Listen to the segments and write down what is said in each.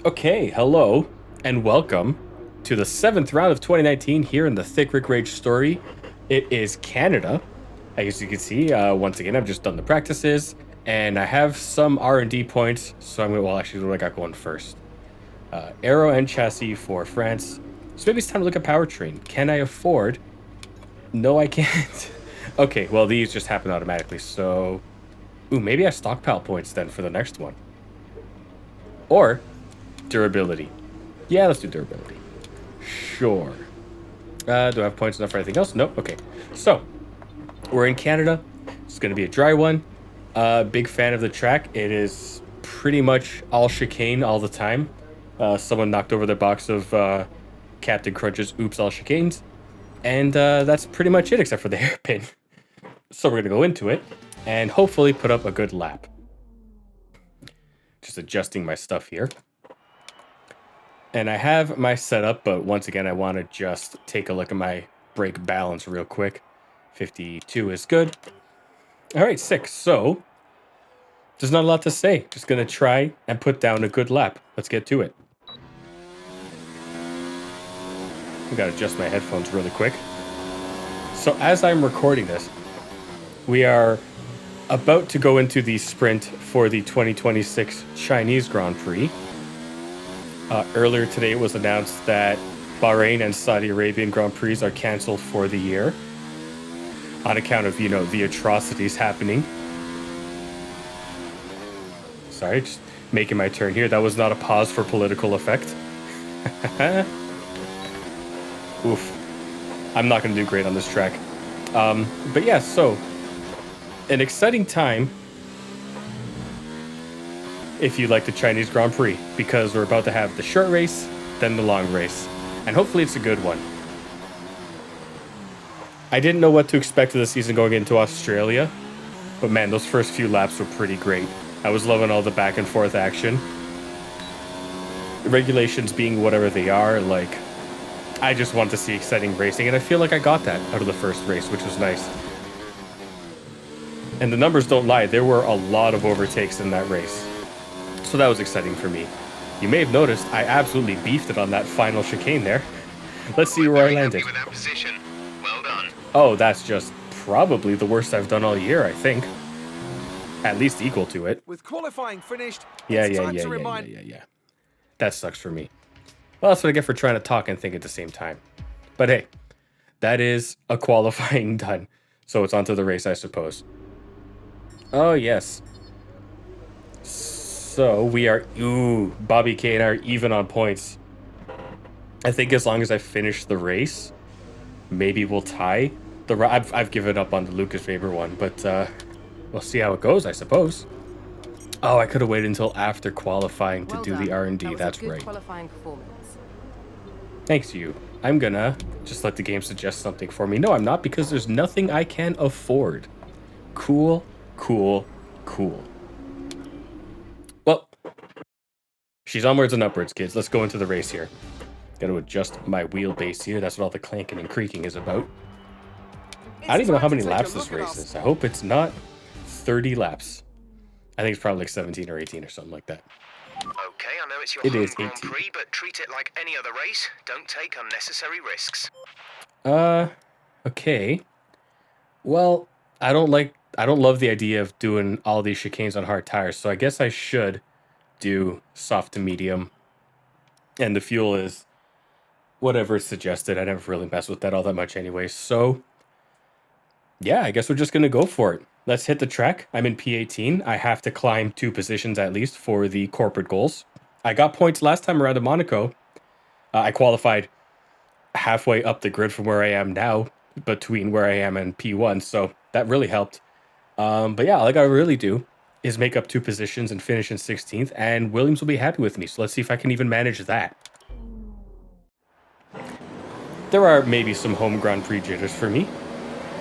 Okay, hello and welcome to the seventh round of 2019 here in the Thicc Rage story. It is Canada. As you can see, once again, I've just done the practices and I have some R&D points. So I'm going to, well, actually, what do I got going first? Aero and chassis for France. So maybe it's time to look at powertrain. Can I afford? No, I can't. Okay, well, these just happen automatically. So, ooh, maybe I stockpile points then for the next one. Or durability. Yeah, let's do durability. Sure. Do I have points enough for anything else? Nope. Okay. So, we're in Canada. It's going to be a dry one. Big fan of the track. It is pretty much all chicane all the time. Someone knocked over their box of Captain Crunch's Oops All Chicanes. And that's pretty much it except for the hairpin. So we're going to go into it and hopefully put up a good lap. Just adjusting my stuff here. And I have my setup, but once again, I want to just take a look at my brake balance real quick. 52 is good. All right, 6. So there's not a lot to say. Just going to try and put down a good lap. Let's get to it. I got to adjust my headphones really quick. So as I'm recording this, we are about to go into the sprint for the 2026 Chinese Grand Prix. Earlier today, it was announced that Bahrain and Saudi Arabian Grand Prix are canceled for the year on account of, the atrocities happening. Sorry, just making my turn here. That was not a pause for political effect. Oof. I'm not going to do great on this track. But yeah, so an exciting time if you like the Chinese Grand Prix, because we're about to have the short race, then the long race, and hopefully it's a good one. I didn't know what to expect of the season going into Australia, but man, those first few laps were pretty great. I was loving all the back and forth action. The regulations being whatever they are, I just want to see exciting racing, and I feel like I got that out of the first race, which was nice. And the numbers don't lie, there were a lot of overtakes in that race. So that was exciting for me. You may have noticed I absolutely beefed it on that final chicane there. Let's see where I landed. Well done. Oh, that's just probably the worst I've done all year, I think. At least equal to it. With qualifying finished, Yeah. That sucks for me. Well, that's what I get for trying to talk and think at the same time. But hey, that is a qualifying done. So it's onto the race, I suppose. Oh, yes. So we are, Bobby K and I are even on points. I think as long as I finish the race, maybe we'll tie. I've given up on the Lucas Weber one, but we'll see how it goes, I suppose. Oh, I could have waited until after qualifying to do the R&D. That's right. Qualifying performance. Thanks, you. I'm gonna just let the game suggest something for me. No, I'm not, because there's nothing I can afford. Cool. Well, she's onwards and upwards, kids. Let's go into the race here. Got to adjust my wheelbase here. That's what all the clanking and creaking is about. I don't even know how many laps this race is. I hope it's not 30 laps. I think it's probably like 17 or 18 or something like that. Okay, I know it's your It home is Grand 18. Prix, but treat it like any other race. Don't take unnecessary risks. Okay. Well, I don't love the idea of doing all these chicanes on hard tires, so I guess I should do soft to medium. And the fuel is whatever is suggested. I never really mess with that all that much anyway. So yeah, I guess we're just gonna go for it. Let's hit the track. I'm in P18. I have to climb 2 positions at least for the corporate goals. I got points last time around in Monaco. I qualified halfway up the grid from where I am now, between where I am and P1, so that really helped. But yeah, all I gotta really do is make up 2 positions and finish in 16th, and Williams will be happy with me. So let's see if I can even manage that. There are maybe some home Grand Prix jitters for me.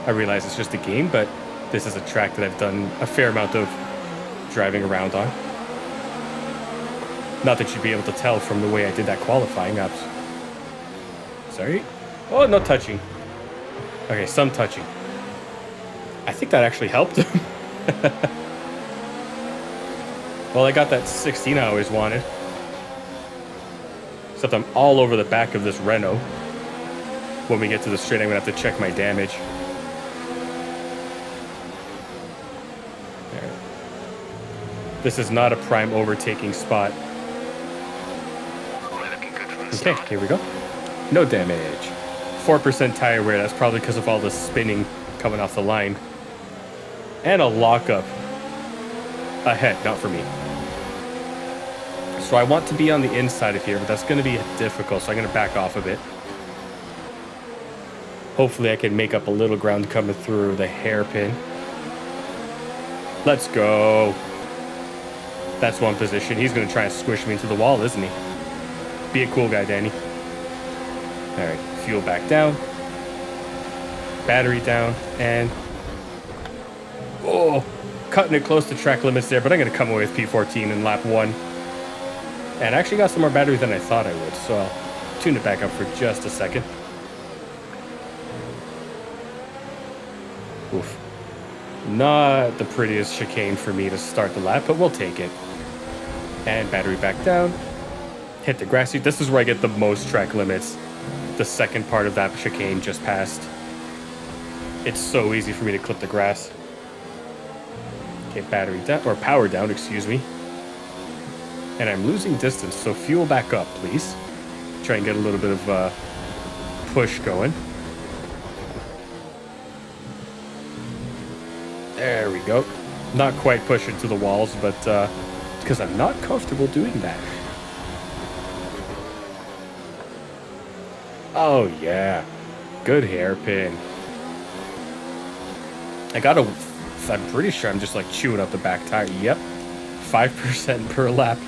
I realize it's just a game, but this is a track that I've done a fair amount of driving around on. Not that you'd be able to tell from the way I did that qualifying. Sorry? Oh, no touching. Okay, some touching. I think that actually helped. Well, I got that 16 I always wanted. Except I'm all over the back of this Renault. When we get to the straight, I'm going to have to check my damage. There. This is not a prime overtaking spot. We're looking good from the Okay, start. here we go. No damage. 4% tire wear. That's probably because of all the spinning coming off the line. And a lockup ahead, not for me. So I want to be on the inside of here, but that's going to be difficult, so I'm going to back off a bit. Hopefully I can make up a little ground coming through the hairpin. Let's go. That's one position. He's going to try and squish me into the wall, isn't he? Be a cool guy, Danny. All right, fuel back down. Battery down, and... oh, cutting it close to track limits there, but I'm going to come away with P14 in lap 1. And I actually got some more battery than I thought I would, so I'll tune it back up for just a second. Oof. Not the prettiest chicane for me to start the lap, but we'll take it. And battery back down. Hit the grassy. This is where I get the most track limits. The second part of that chicane just passed. It's so easy for me to clip the grass. Okay, battery down, or power down, excuse me. And I'm losing distance, so fuel back up, please. Try and get a little bit of push going. There we go. Not quite pushing to the walls, but because I'm not comfortable doing that. Oh, yeah. Good hairpin. I'm pretty sure I'm just like chewing up the back tire. Yep. 5% per lap.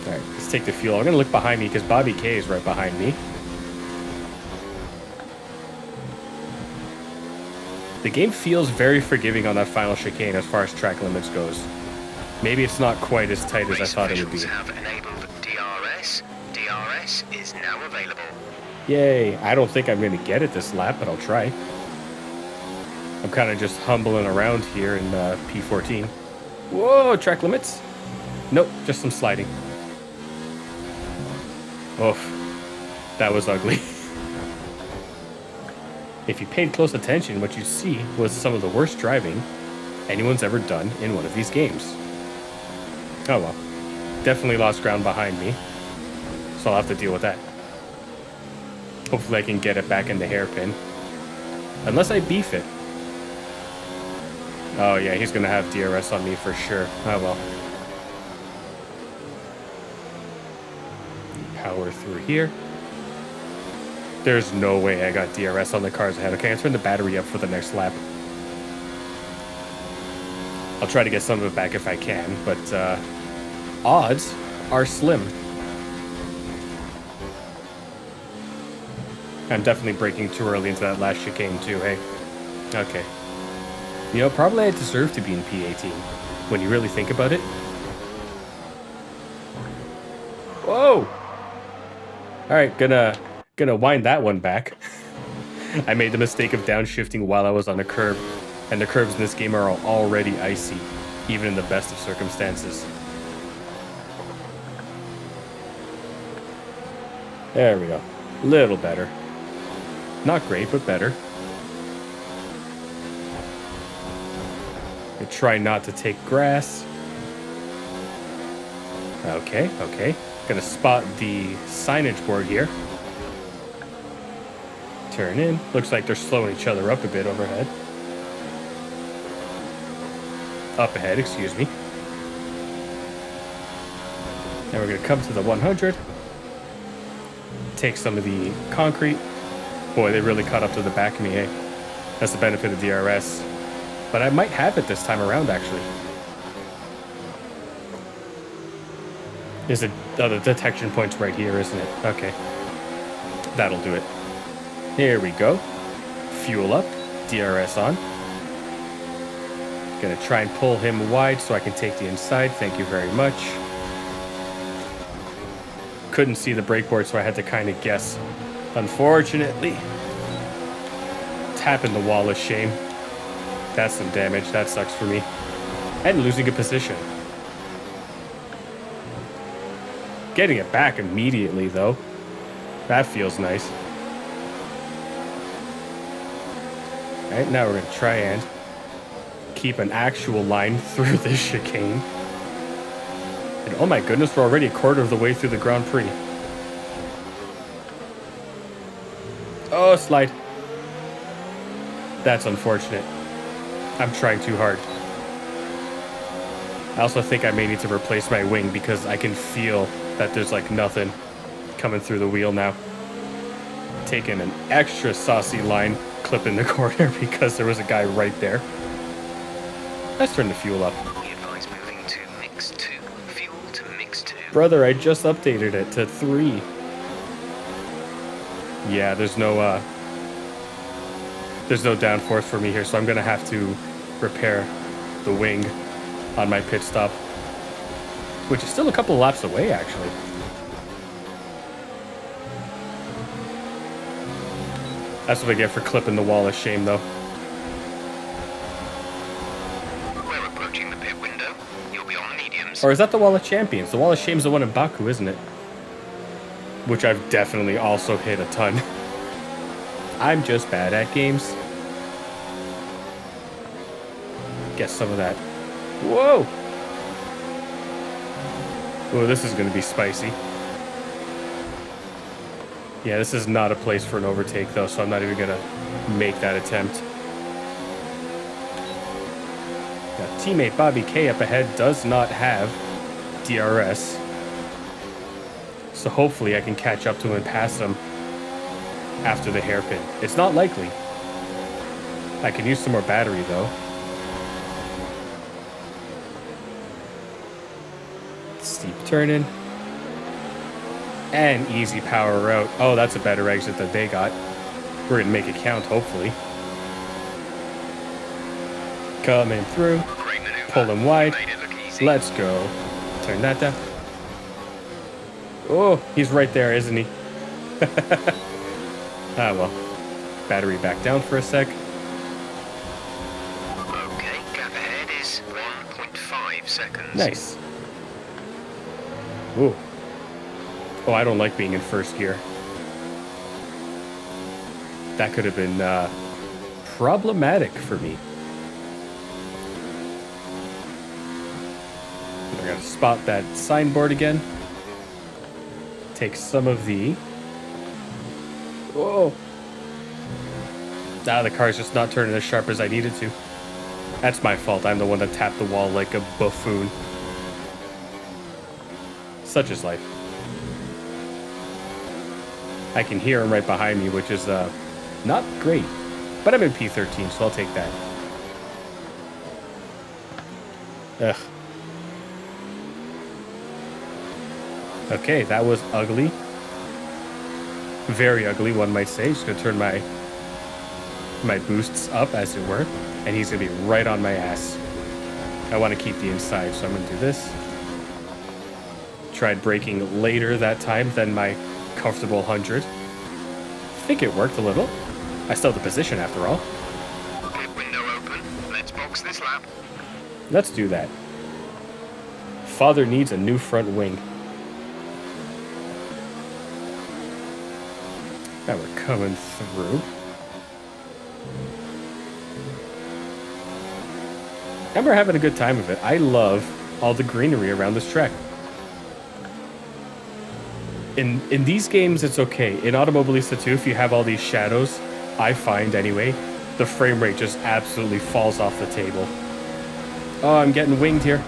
All right, let's take the fuel. I'm going to look behind me because Bobby K is right behind me. The game feels very forgiving on that final chicane as far as track limits goes. Maybe it's not quite as tight as I thought it would be. Have enabled DRS. DRS is now available. Yay. I don't think I'm going to get it this lap, but I'll try. I'm kind of just humbling around here in P14. Whoa, track limits. Nope, just some sliding. Oof. That was ugly. If you paid close attention, what you'd see was some of the worst driving anyone's ever done in one of these games. Oh well. Definitely lost ground behind me, so I'll have to deal with that. Hopefully I can get it back in the hairpin. Unless I beef it. Oh yeah, he's going to have DRS on me for sure. Oh well. Power through here. There's no way I got DRS on the cars ahead. Okay, I'll turn the battery up for the next lap. I'll try to get some of it back if I can, but odds are slim. I'm definitely braking too early into that last chicane too, hey? Okay. You know, probably I deserve to be in P18, when you really think about it. Whoa! Alright, gonna wind that one back. I made the mistake of downshifting while I was on the curb, and the curbs in this game are already icy, even in the best of circumstances. There we go. Little better. Not great, but better. I try not to take grass. Okay, okay. Gonna spot the signage board here. Turn in. Looks like they're slowing each other up a bit overhead. Up ahead, excuse me. Now we're gonna come to the 100. Take some of the concrete. Boy, they really caught up to the back of me, eh? That's the benefit of DRS. But I might have it this time around, actually. Is it... oh, the detection point's right here, isn't it? Okay. That'll do it. Here we go. Fuel up. DRS on. Gonna try and pull him wide so I can take the inside. Thank you very much. Couldn't see the brake board, so I had to kind of guess. Unfortunately. Tapping the wall is shame. That's some damage. That sucks for me. And losing a position. Getting it back immediately, though. That feels nice. Alright, now we're going to try and keep an actual line through this chicane. And oh my goodness, we're already a quarter of the way through the Grand Prix. Oh, slide. That's unfortunate. I'm trying too hard. I also think I may need to replace my wing because I can feel that there's like nothing coming through the wheel now. Taking an extra saucy line, clipping the corner because there was a guy right there. Let's turn the fuel up. We advise moving to mix 2. Fuel to mix 2. Brother, I just updated it to 3. Yeah, there's no downforce for me here, so I'm gonna have to repair the wing on my pit stop, which is still a couple of laps away, actually. That's what I get for clipping the wall of shame, though. We're approaching the pit window. You'll be on the mediums. Or is that the wall of champions? The wall of shame's the one in Baku, isn't it? Which I've definitely also hit a ton. I'm just bad at games. Get some of that. Whoa! Oh, this is going to be spicy. Yeah, this is not a place for an overtake, though, so I'm not even going to make that attempt. Now, teammate Bobby K up ahead does not have DRS. So hopefully I can catch up to him and pass him after the hairpin. It's not likely. I can use some more battery, though. Steep turning. And easy power out. Oh, that's a better exit than they got. We're going to make it count, hopefully. Coming through. Pull him wide. Let's go. Turn that down. Oh, he's right there, isn't he? Ah, well. Battery back down for a sec. Okay, gap ahead is 1.5 seconds. Nice. Ooh. Oh, I don't like being in first gear. That could have been problematic for me. We're going to spot that signboard again. Take some of the... Whoa. Ah, the car's just not turning as sharp as I needed to. That's my fault. I'm the one that tapped the wall like a buffoon. Such is life. I can hear him right behind me, which is not great. But I'm in P13, so I'll take that. Ugh. Okay, that was ugly. Very ugly, one might say. Just gonna turn my boosts up, as it were, and he's gonna be right on my ass. I want to keep the inside, so I'm gonna do this. Tried braking later that time than my comfortable 100. I think it worked a little. I still have the position after all. Pit window open. Let's box this lap. Let's do that. Father needs a new front wing. Now we're coming through. And we're having a good time of it. I love all the greenery around this track. In these games, it's okay. In Automobilista 2, if you have all these shadows, I find anyway, the frame rate just absolutely falls off the table. Oh, I'm getting winged here.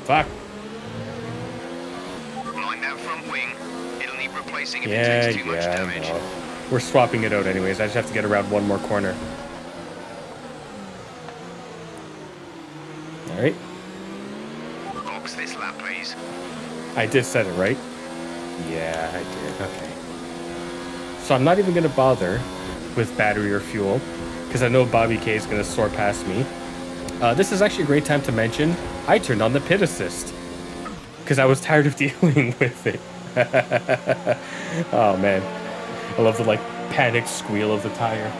Fuck. Line that front wing. It'll need replacing if it takes too much damage. No. We're swapping it out anyways. I just have to get around one more corner. All right. Box this lap, please. I did set it right. Yeah, I did. Okay. So I'm not even going to bother with battery or fuel because I know Bobby K is going to soar past me. This is actually a great time to mention I turned on the pit assist because I was tired of dealing with it. Oh, man. I love the, like, panicked squeal of the tire.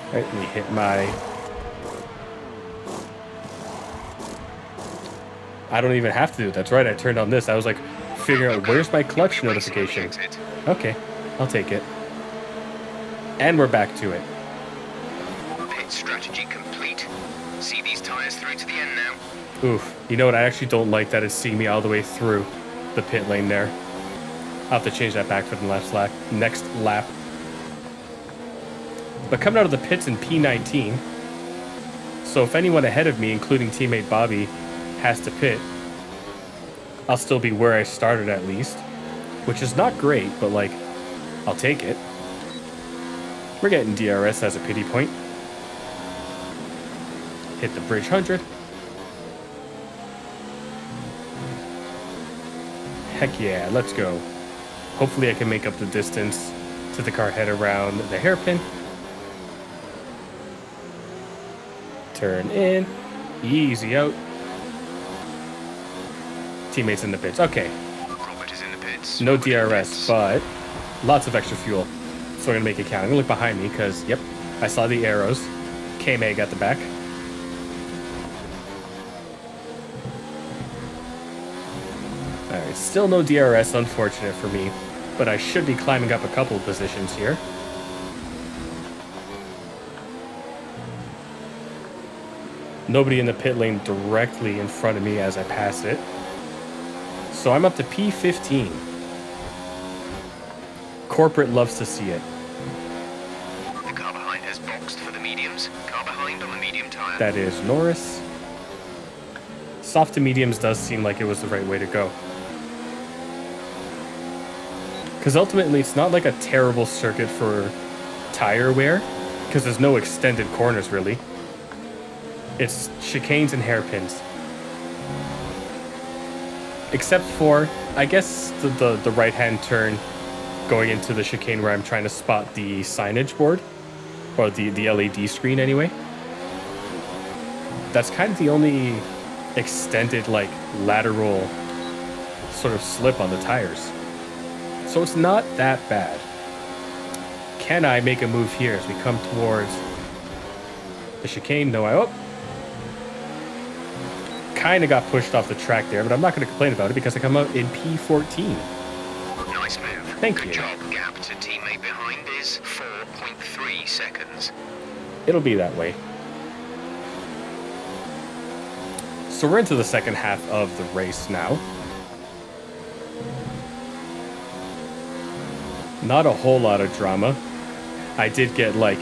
All right, let me hit my I don't even have to do it. That's right. I turned on this. I was like figuring out where's my clutch notification. Okay, I'll take it. And we're back to it. Pit strategy complete. See these tires through to the end now. Oof. You know what? I actually don't like that it's seeing me all the way through the pit lane there. I'll have to change that back for the next lap. But coming out of the pits in P19, so if anyone ahead of me, including teammate Bobby, has to pit, I'll still be where I started at least, which is not great, but like, I'll take it. We're getting DRS as a pity point. Hit the bridge 100. Heck yeah, let's go. Hopefully I can make up the distance to the car head around the hairpin. Turn in. Easy out. Teammates in the pits. Okay. Robert is in the pits. No DRS, but lots of extra fuel. So we're going to make it count. I'm going to look behind me because, yep, I saw the arrows. KMA got the back. Alright, still no DRS, unfortunate for me. But I should be climbing up a couple of positions here. Nobody in the pit lane directly in front of me as I pass it. So I'm up to P15. Corporate loves to see it. The car behind has boxed for the mediums. Car behind on the medium tire. That is Norris. Soft to mediums does seem like it was the right way to go. Because ultimately, it's not like a terrible circuit for tire wear, because there's no extended corners, really. It's chicanes and hairpins. Except for, I guess, the right-hand turn going into the chicane where I'm trying to spot the signage board, or the LED screen anyway. That's kind of the only extended, like, lateral sort of slip on the tires. So it's not that bad. Can I make a move here as we come towards the chicane? No, I kind of got pushed off the track there, but I'm not going to complain about it because I come out in P14. Nice move. Thank Good you. job. Gap to teammate behind is 4.3 seconds. It'll be that way. So we're into the second half of the race now. Not a whole lot of drama. I did get, like,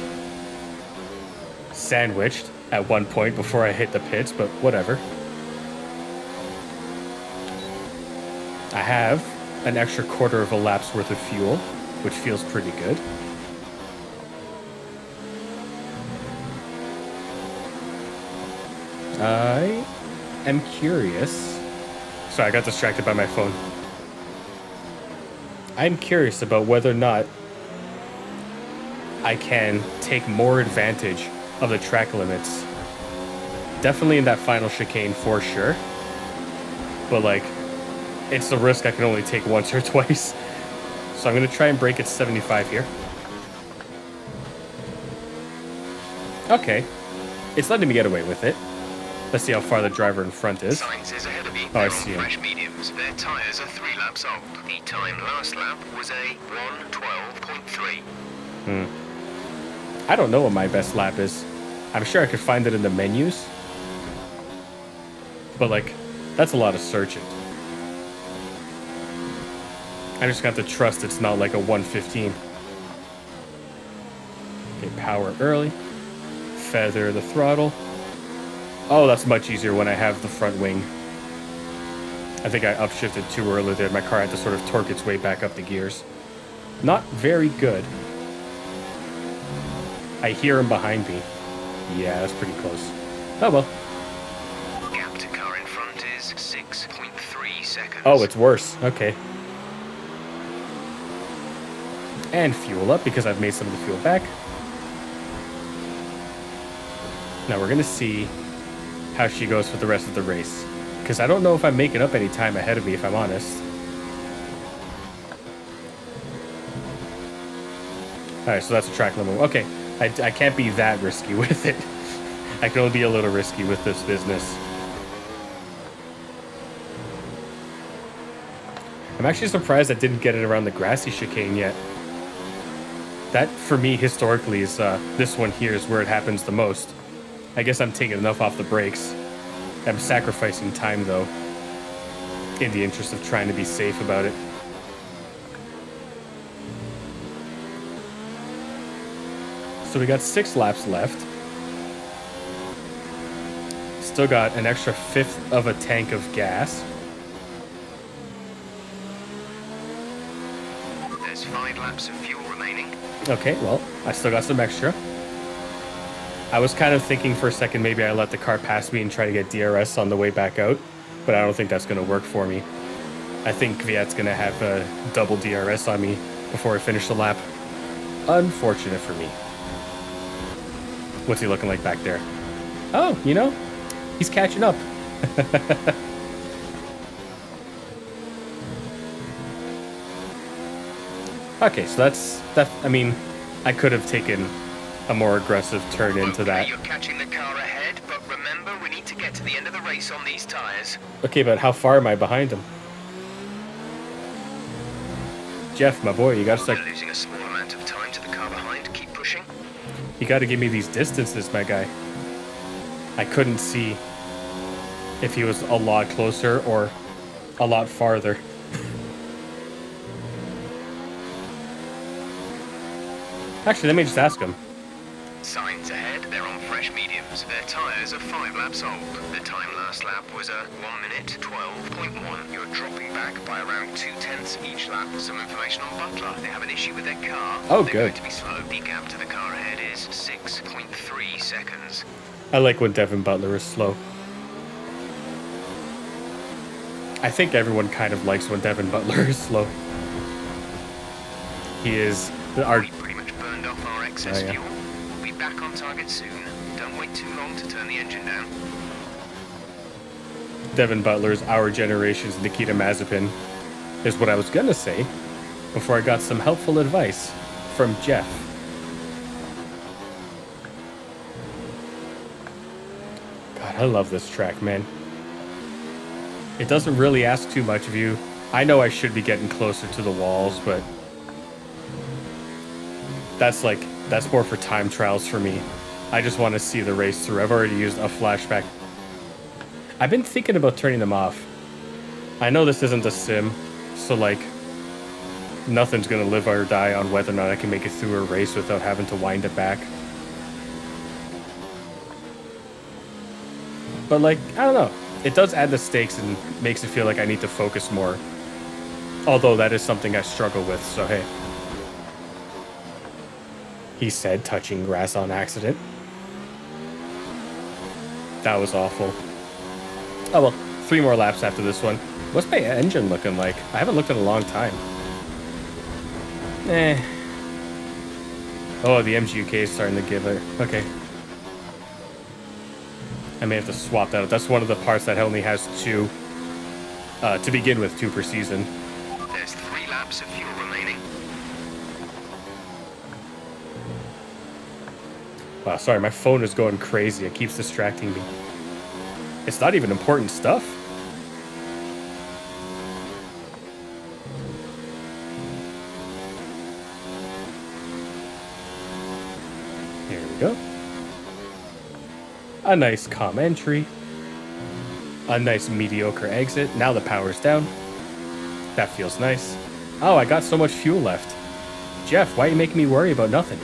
sandwiched at one point before I hit the pits, but whatever. I have an extra quarter of a lap's worth of fuel, which feels pretty good. I am curious. Sorry, I got distracted by my phone. I'm curious about whether or not I can take more advantage of the track limits. Definitely in that final chicane for sure. But like, it's a risk I can only take once or twice. So I'm going to try and break at 75 here. Okay. It's letting me get away with it. Let's see how far the driver in front is. Sainz is ahead of you. Oh, I They're see on him. fresh mediums. Their tires are 3 laps old. The time last lap was a 1:12.3. I don't know what my best lap is. I'm sure I could find it in the menus. But like, that's a lot of searching. I just have to trust it's not like a 1:15. Okay, power early. Feather the throttle. Oh, that's much easier when I have the front wing. I think I upshifted too early there. My car had to sort of torque its way back up the gears. Not very good. I hear him behind me. Yeah, that's pretty close. Oh well. Gap to car in front is 6.3 seconds. Oh, it's worse. Okay. And fuel up because I've made some of the fuel back. Now we're going to see how she goes for the rest of the race. Because I don't know if I'm making up any time ahead of me, if I'm honest. Alright, so that's a track limit. Okay, I can't be that risky with it. I can only be a little risky with this business. I'm actually surprised I didn't get it around the grassy chicane yet. That, for me, historically, is this one here is where it happens the most. I guess I'm taking enough off the brakes. I'm sacrificing time, though, in the interest of trying to be safe about it. So we got 6 laps left. Still got an extra 1/5 of a tank of gas. There's 5 laps of fuel remaining. Okay, well, I still got some extra. I was kind of thinking for a second maybe I let the car pass me and try to get DRS on the way back out, but I don't think that's going to work for me. I think Kvyat's going to have a double DRS on me before I finish the lap. Unfortunate for me. What's he looking like back there? Oh, you know, he's catching up. Okay, so that. I mean, I could have taken a more aggressive turn into that. You're catching the car ahead, but remember, we need to get to the end of the race on these tires. Okay, but how far am I behind him? Jeff, my boy, you gotta start. We're losing a small amount of time to the car behind. Keep pushing. You gotta give me these distances, my guy. I couldn't see if he was a lot closer or a lot farther. Actually, let me just ask him. Signs ahead, they're on fresh mediums. Their tyres are 5 laps old. The time last lap was a 1 minute 12.1. You're dropping back by around 2/10 each lap. Some information on Butler. They have an issue with their car. Oh, They're good. going to be slow. The gap to the car ahead is 6.3 seconds. I like when Devin Butler is slow. I think everyone kind of likes when Devin Butler is slow. He is our. We pretty much burned off our excess fuel. We'll be back on target soon. Don't wait too long to turn the engine down. Devin Butler's our generation's Nikita Mazepin is what I was gonna say before I got some helpful advice from Jeff. God, I love this track, man. It doesn't really ask too much of you. I know I should be getting closer to the walls, but that's more for time trials for me. I just want to see the race through. I've already used a flashback. I've been thinking about turning them off. I know this isn't a sim, so like nothing's gonna live or die on whether or not I can make it through a race without having to wind it back. But like, I don't know. It does add the stakes and makes it feel like I need to focus more. Although that is something I struggle with, so hey. He said, touching grass on accident. That was awful. Oh well, 3 more laps after this one. What's my engine looking like? I haven't looked in a long time. Oh, the MGUK is starting to give it. Okay. I may have to swap that out. That's one of the parts that only has 2, to begin with, 2 per season. There's 3 laps of fuel remaining. Wow, sorry, my phone is going crazy. It keeps distracting me. It's not even important stuff. Here we go. A nice calm entry. A nice mediocre exit. Now the power's down. That feels nice. Oh, I got so much fuel left. Jeff, why are you making me worry about nothing?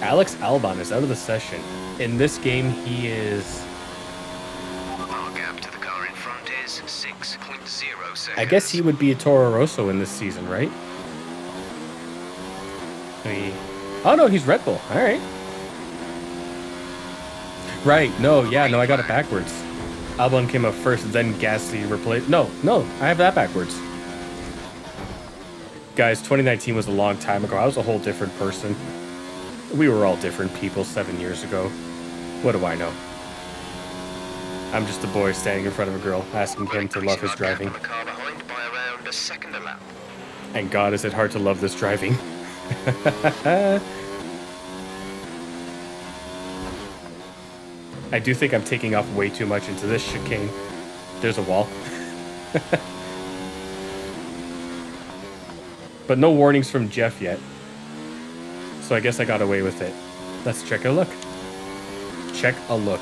Alex Albon is out of the session. In this game, he is... Our gap to the car in front is 6.0 seconds. I guess he would be a Toro Rosso in this season, right? Oh no, he's Red Bull. All right. Right. No, yeah, no, I got it backwards. Albon came up first, then Gasly replaced... No, I have that backwards. Guys, 2019 was a long time ago. I was a whole different person. We were all different people 7 years ago. What do I know? I'm just a boy standing in front of a girl, asking him to love his driving. The car behind by around a second a lap. And God, is it hard to love this driving. I do think I'm taking off way too much into this chicane. There's a wall. But no warnings from Jeff yet. So I guess I got away with it. Let's check a look. Check a look.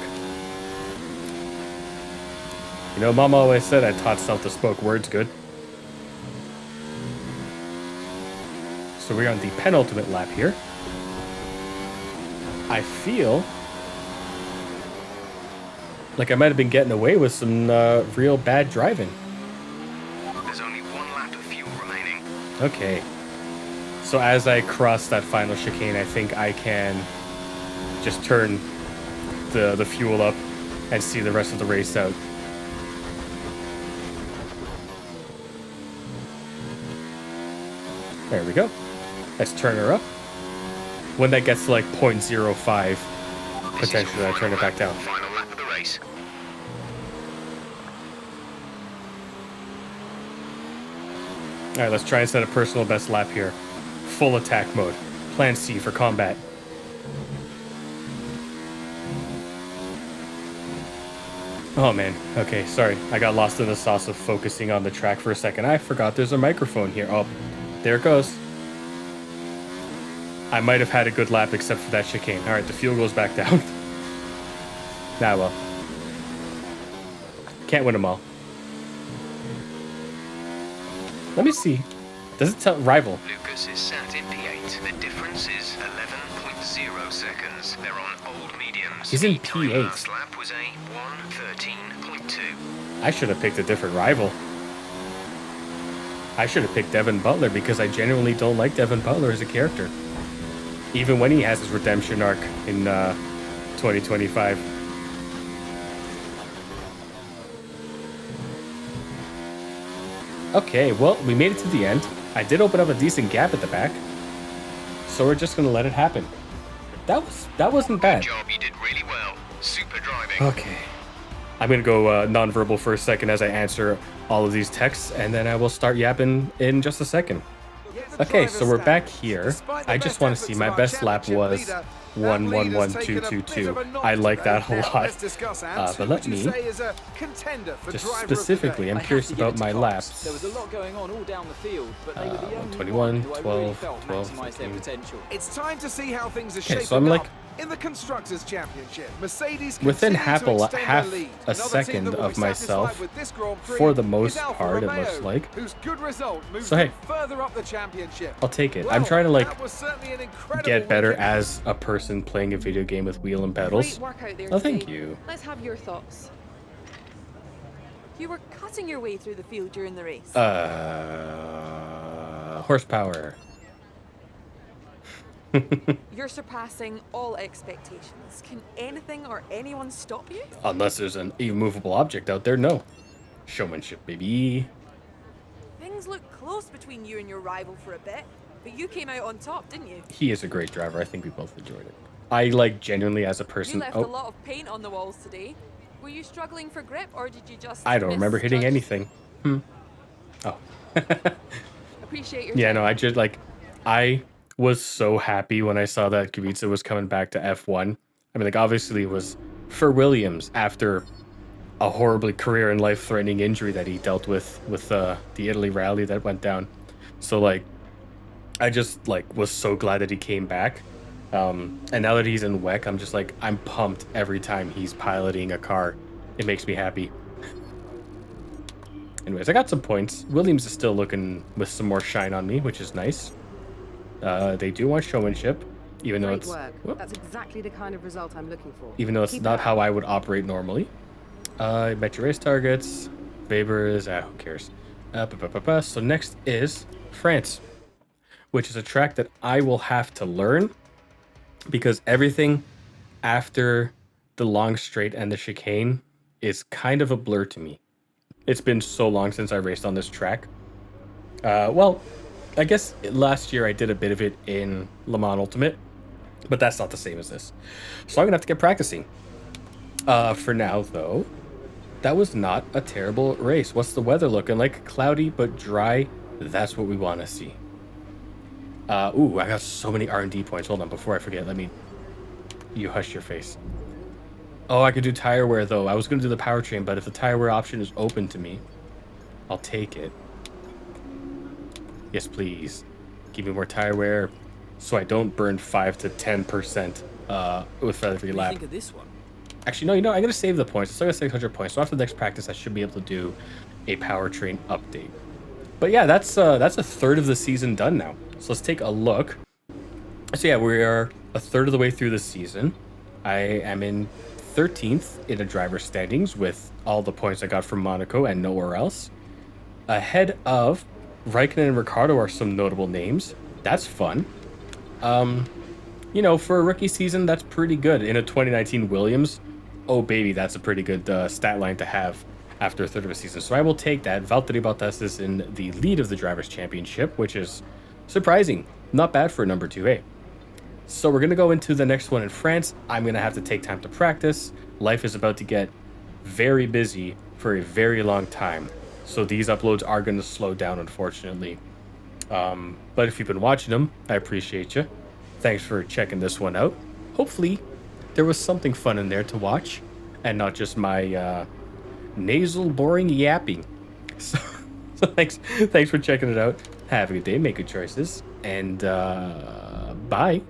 You know, Mom always said I taught self to spoke words good. So we're on the penultimate lap here. I feel like I might have been getting away with some real bad driving. There's only one lap of fuel remaining. Okay. So as I cross that final chicane, I think I can just turn the fuel up and see the rest of the race out. There we go. Let's turn her up. When that gets to like 0.05, potentially I turn it back down. Final lap of the race. All right, let's try and set a personal best lap here. Full attack mode. Plan C for combat. Oh man, okay, sorry. I got lost in the sauce of focusing on the track for a second. I forgot there's a microphone here. Oh, there it goes. I might have had a good lap except for that chicane. All right, the fuel goes back down. Nah, well. Can't win them all. Let me see. Does it tell rival? Lucas is sent in P8. The difference is 11.0 seconds. They're on old mediums. He's in The time P8. last lap was a 1:13.2. I should have picked a different rival. I should have picked Devin Butler because I genuinely don't like Devin Butler as a character. Even when he has his redemption arc in 2025. Okay, well, we made it to the end. I did open up a decent gap at the back. So we're just going to let it happen. That wasn't bad. Good job, you did really well. Super driving. Okay. I'm going to go non-verbal for a second as I answer all of these texts, and then I will start yapping in just a second. Okay, so we're back here. I just want to see my best lap was 1:11.222. I like that a lot. But let me just specifically, I'm curious about my laps. There was a lot going on all down the field, but they were the only 21, one who I 12, really felt 12, maximised their 15. potential. It's time to see how things are Okay, shaping so I'm like up in the Constructors' Championship. Mercedes within continue half to a extend half their lead. a Another team second that will of be myself satisfied with this Grand Prix for the is most Alfa part, it Romeo, looks like. whose good result moves So, hey. them further up the championship. I'll take it. Well, I'm trying to like that was certainly an incredible get better weekend. as a person playing a video game with wheel and pedals. Great work out there Oh, thank today. you. Let's have your thoughts. You were cutting your way through the field during the race. Horsepower. You're surpassing all expectations. Can anything or anyone stop you? Unless there's an immovable object out there, no. Showmanship, baby. Things looked close between you and your rival for a bit, but you came out on top, didn't you? He is a great driver. I think we both enjoyed it. I like genuinely as a You person. left Oh, a lot of paint on the walls today. Were you struggling for grip, or did you just? I don't remember hitting misjudge? anything. Oh. Appreciate your Yeah, time. no, I just like, I was so happy when I saw that Kubica was coming back to F1. I mean, like, obviously it was for Williams after a horribly career and life-threatening injury that he dealt with the Italy rally that went down. So, like, I just, like, was so glad that he came back. And now that he's in WEC, I'm just like, I'm pumped every time he's piloting a car. It makes me happy. Anyways, I got some points. Williams is still looking with some more shine on me, which is nice. They do want showmanship, even though Great it's work. whoop, That's exactly the kind of result I'm looking for. even though it's Keep it not up. how I would operate normally. I bet your race targets, Weber's, who cares? So next is France, which is a track that I will have to learn because everything after the long straight and the chicane is kind of a blur to me. It's been so long since I raced on this track. Well, I guess last year I did a bit of it in Le Mans Ultimate, but that's not the same as this. So I'm gonna have to get practicing. For now, though, that was not a terrible race. What's the weather looking like? Cloudy but dry. That's what we want to see. Ooh, I got so many R&D points. Hold on, before I forget, you hush your face. Oh, I could do tire wear though. I was gonna do the powertrain, but if the tire wear option is open to me, I'll take it. Yes, please. Give me more tire wear, so I don't burn 5 to 10% with every What do you lap. think of this one? Actually, no, I'm gonna save the points. I still got 600 points. So after the next practice, I should be able to do a powertrain update. But yeah, that's a third of the season done now. So let's take a look. So yeah, we are a third of the way through the season. I am in 13th in the driver's standings with all the points I got from Monaco and nowhere else. Ahead of Raikkonen and Ricardo are some notable names. That's fun. For a rookie season, that's pretty good. In a 2019 Williams, oh baby, that's a pretty good stat line to have after a third of a season. So I will take that. Valtteri Bottas is in the lead of the Drivers' Championship, which is surprising. Not bad for a number 2A. So we're going to go into the next one in France. I'm going to have to take time to practice. Life is about to get very busy for a very long time. So these uploads are going to slow down, unfortunately. But if you've been watching them, I appreciate you. Thanks for checking this one out. Hopefully, there was something fun in there to watch and not just my nasal, boring yapping. So thanks for checking it out. Have a good day, make good choices, and bye.